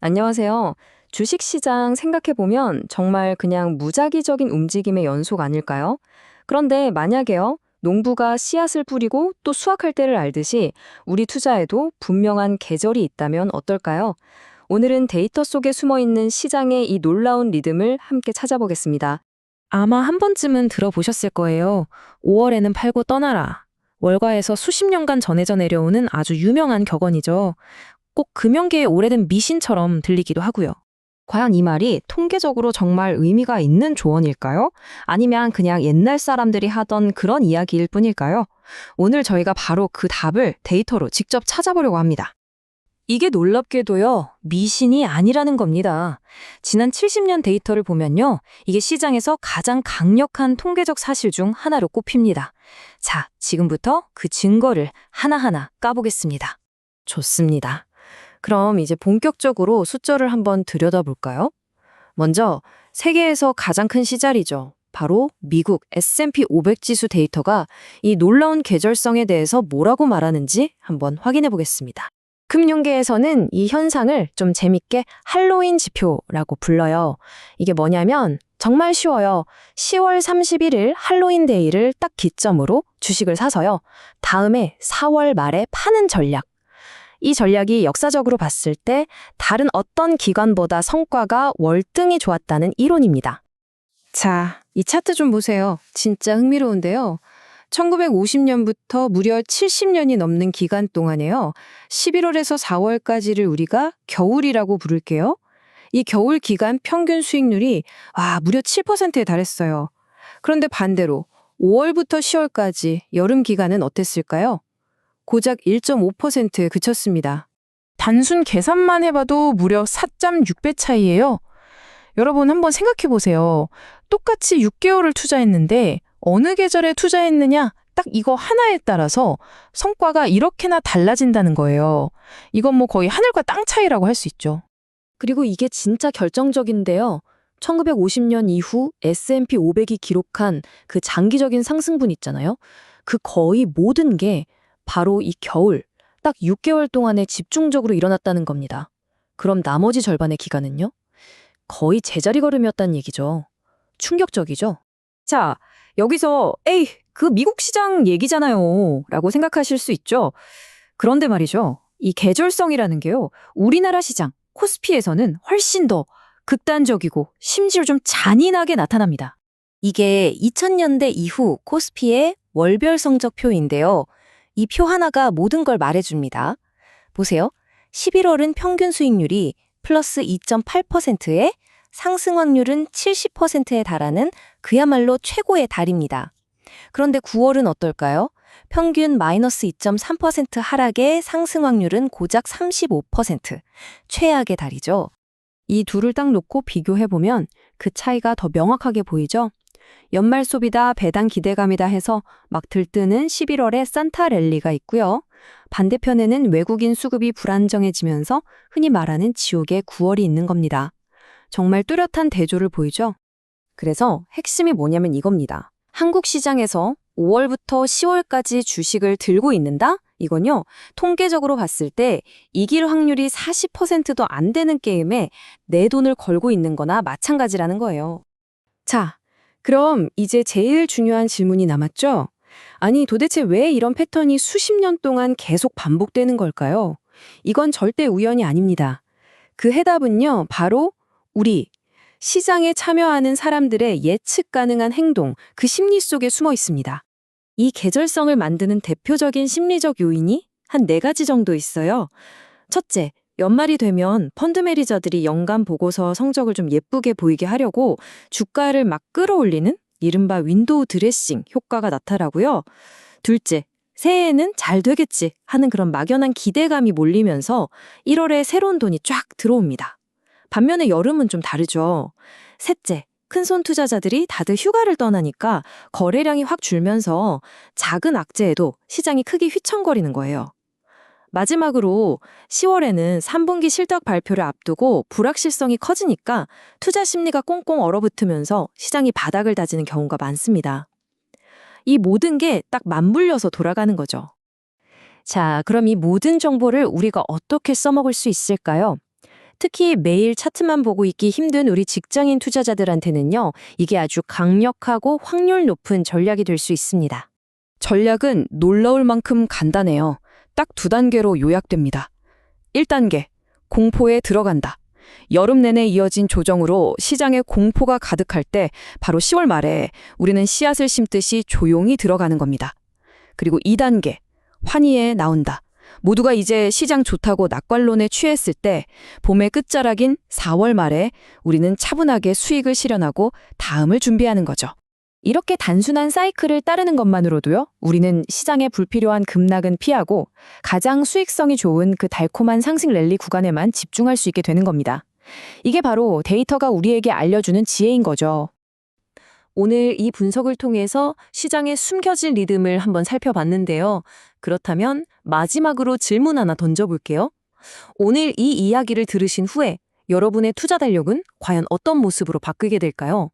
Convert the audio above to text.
안녕하세요. 주식시장 생각해보면 정말 그냥 무작위적인 움직임의 연속 아닐까요? 그런데 만약에요, 농부가 씨앗을 뿌리고 또 수확할 때를 알듯이 우리 투자에도 분명한 계절이 있다면 어떨까요? 오늘은 데이터 속에 숨어 있는 시장의 이 놀라운 리듬을 함께 찾아보겠습니다. 아마 한 번쯤은 들어보셨을 거예요. 5월에는 팔고 떠나라. 월가에서 수십 년간 전해져 내려오는 아주 유명한 격언이죠. 꼭 금연계의 오래된 미신처럼 들리기도 하고요. 과연 이 말이 통계적으로 정말 의미가 있는 조언일까요? 아니면 그냥 옛날 사람들이 하던 그런 이야기일 뿐일까요? 오늘 저희가 바로 그 답을 데이터로 직접 찾아보려고 합니다. 이게 놀랍게도요, 미신이 아니라는 겁니다. 지난 70년 데이터를 보면요, 이게 시장에서 가장 강력한 통계적 사실 중 하나로 꼽힙니다. 자, 지금부터 그 증거를 하나하나 까보겠습니다. 좋습니다. 그럼 이제 본격적으로 숫자를 한번 들여다볼까요? 먼저 세계에서 가장 큰 시장이죠. 바로 미국 S&P 500 지수 데이터가 이 놀라운 계절성에 대해서 뭐라고 말하는지 한번 확인해 보겠습니다. 금융계에서는 이 현상을 좀 재밌게 할로윈 지표라고 불러요. 이게 뭐냐면 정말 쉬워요. 10월 31일 할로윈 데이를 딱 기점으로 주식을 사서요. 다음에 4월 말에 파는 전략. 이 전략이 역사적으로 봤을 때 다른 어떤 기관보다 성과가 월등히 좋았다는 이론입니다. 자, 이 차트 좀 보세요. 진짜 흥미로운데요. 1950년부터 무려 70년이 넘는 기간 동안에요. 11월에서 4월까지를 우리가 겨울이라고 부를게요. 이 겨울 기간 평균 수익률이 무려 7%에 달했어요. 그런데 반대로 5월부터 10월까지 여름 기간은 어땠을까요? 고작 1.5%에 그쳤습니다. 단순 계산만 해봐도 무려 4.6배 차이예요. 여러분 한번 생각해 보세요. 똑같이 6개월을 투자했는데 어느 계절에 투자했느냐? 딱 이거 하나에 따라서 성과가 이렇게나 달라진다는 거예요. 이건 뭐 거의 하늘과 땅 차이라고 할 수 있죠. 그리고 이게 진짜 결정적인데요. 1950년 이후 S&P 500이 기록한 그 장기적인 상승분 있잖아요. 그 거의 모든 게 바로 이 겨울, 딱 6개월 동안에 집중적으로 일어났다는 겁니다. 그럼 나머지 절반의 기간은요? 거의 제자리 걸음이었다는 얘기죠. 충격적이죠? 자, 여기서 에이, 그 미국 시장 얘기잖아요 라고 생각하실 수 있죠. 그런데 말이죠. 이 계절성이라는 게요. 우리나라 시장, 코스피에서는 훨씬 더 극단적이고 심지어 좀 잔인하게 나타납니다. 이게 2000년대 이후 코스피의 월별 성적표인데요. 이 표 하나가 모든 걸 말해줍니다. 보세요. 11월은 평균 수익률이 플러스 2.8%에 상승 확률은 70%에 달하는 그야말로 최고의 달입니다. 그런데 9월은 어떨까요? 평균 마이너스 2.3% 하락에 상승 확률은 고작 35%, 최악의 달이죠. 이 둘을 딱 놓고 비교해보면 그 차이가 더 명확하게 보이죠? 연말 소비다, 배당 기대감이다 해서 막 들뜨는 11월에 산타 랠리가 있고요. 반대편에는 외국인 수급이 불안정해지면서 흔히 말하는 지옥의 9월이 있는 겁니다. 정말 뚜렷한 대조를 보이죠? 그래서 핵심이 뭐냐면 이겁니다. 한국 시장에서 5월부터 10월까지 주식을 들고 있는다? 이건요, 통계적으로 봤을 때 이길 확률이 40%도 안 되는 게임에 내 돈을 걸고 있는 거나 마찬가지라는 거예요. 자, 그럼 이제 제일 중요한 질문이 남았죠? 아니, 도대체 왜 이런 패턴이 수십 년 동안 계속 반복되는 걸까요? 이건 절대 우연이 아닙니다. 그 해답은요, 바로 우리, 시장에 참여하는 사람들의 예측 가능한 행동, 그 심리 속에 숨어 있습니다. 이 계절성을 만드는 대표적인 심리적 요인이 한 4가지 정도 있어요. 첫째, 연말이 되면 펀드 매니저들이 연간 보고서 성적을 좀 예쁘게 보이게 하려고 주가를 막 끌어올리는 이른바 윈도우 드레싱 효과가 나타나고요. 둘째, 새해에는 잘 되겠지 하는 그런 막연한 기대감이 몰리면서 1월에 새로운 돈이 쫙 들어옵니다. 반면에 여름은 좀 다르죠. 셋째, 큰손 투자자들이 다들 휴가를 떠나니까 거래량이 확 줄면서 작은 악재에도 시장이 크게 휘청거리는 거예요. 마지막으로 10월에는 3분기 실적 발표를 앞두고 불확실성이 커지니까 투자 심리가 꽁꽁 얼어붙으면서 시장이 바닥을 다지는 경우가 많습니다. 이 모든 게 딱 맞물려서 돌아가는 거죠. 자, 그럼 이 모든 정보를 우리가 어떻게 써먹을 수 있을까요? 특히 매일 차트만 보고 있기 힘든 우리 직장인 투자자들한테는요, 이게 아주 강력하고 확률 높은 전략이 될 수 있습니다. 전략은 놀라울 만큼 간단해요. 딱 2단계로 요약됩니다. 1단계, 공포에 들어간다. 여름 내내 이어진 조정으로 시장에 공포가 가득할 때 바로 10월 말에 우리는 씨앗을 심듯이 조용히 들어가는 겁니다. 그리고 2단계, 환희에 나온다. 모두가 이제 시장 좋다고 낙관론에 취했을 때 봄의 끝자락인 4월 말에 우리는 차분하게 수익을 실현하고 다음을 준비하는 거죠. 이렇게 단순한 사이클을 따르는 것만으로도요, 우리는 시장에 불필요한 급락은 피하고 가장 수익성이 좋은 그 달콤한 상승 랠리 구간에만 집중할 수 있게 되는 겁니다. 이게 바로 데이터가 우리에게 알려주는 지혜인 거죠. 오늘 이 분석을 통해서 시장의 숨겨진 리듬을 한번 살펴봤는데요. 그렇다면 마지막으로 질문 하나 던져볼게요. 오늘 이 이야기를 들으신 후에 여러분의 투자 달력은 과연 어떤 모습으로 바뀌게 될까요?